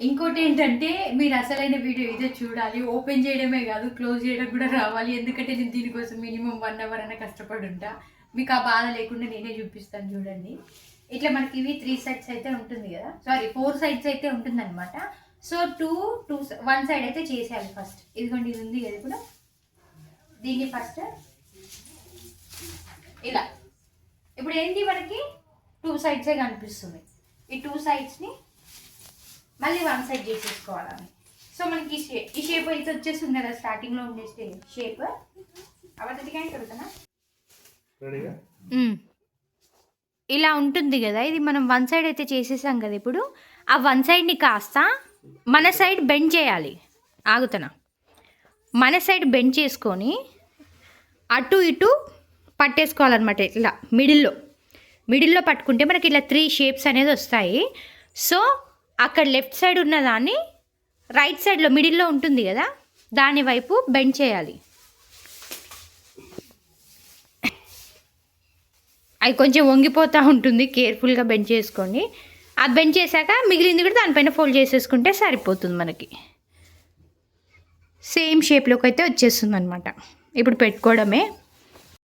ఇంకోటి ఏంటంటే మీరు అసలైన వీడియో ఇదే చూడాలి. ఓపెన్ చేయడమే కాదు క్లోజ్ చేయడం కూడా రావాలి. ఎందుకంటే నేను దీనికోసం మినిమం 1 అవర్ అయినా కష్టపడి ఉంటా. మీకు ఆ బాధ లేకుండా నేనే చూపిస్తాను చూడండి. ఇట్లా మనకి ఇవి 3 సైడ్స్ అయితే ఉంటుంది కదా, సారీ 4 సైడ్స్ అయితే ఉంటుంది అనమాట. సో 1 సైడ్ అయితే చేసేయాలి ఫస్ట్. ఇదిగోండి ఇది ఉంది కదా, ఇప్పుడు దీన్ని ఫస్ట్ ఇలా, ఇప్పుడు ఏంటి మనకి 2 సైడ్సే కనిపిస్తుంది. ఈ 2 సైడ్స్ని మళ్ళీ 1 సైడ్ చేసేసుకోవాలని. సో మనకి ఈ షేప్ అయితే వచ్చేస్తుంది కదా, స్టార్టింగ్లో ఉండే షేప్ అవతటిగా కడుగుతానా ఇలా ఉంటుంది కదా. ఇది మనం 1 సైడ్ అయితే చేసేసాం కదా. ఇప్పుడు ఆ 1 సైడ్ని కాస్త మన సైడ్ బెండ్ చేయాలి. ఆగుతున్నా, మన సైడ్ బెండ్ చేసుకొని అటు ఇటు పట్టేసుకోవాలన్నమాట. ఇట్లా మిడిల్లో పట్టుకుంటే మనకి ఇలా 3 షేప్స్ అనేది వస్తాయి. సో అక్కడ లెఫ్ట్ సైడ్ ఉన్నదాన్ని రైట్ సైడ్లో మిడిల్లో ఉంటుంది కదా, దాని వైపు బెండ్ చేయాలి. అది కొంచెం వంగిపోతూ ఉంటుంది, కేర్ఫుల్గా బెండ్ చేసుకోండి. అది బెండ్ చేశాక మిగిలింది కూడా దానిపైన ఫోల్డ్ చేసేసుకుంటే సరిపోతుంది. మనకి సేమ్ షేప్లోకి అయితే వచ్చేస్తుంది అనమాట. ఇప్పుడు పెట్టుకోవడమే.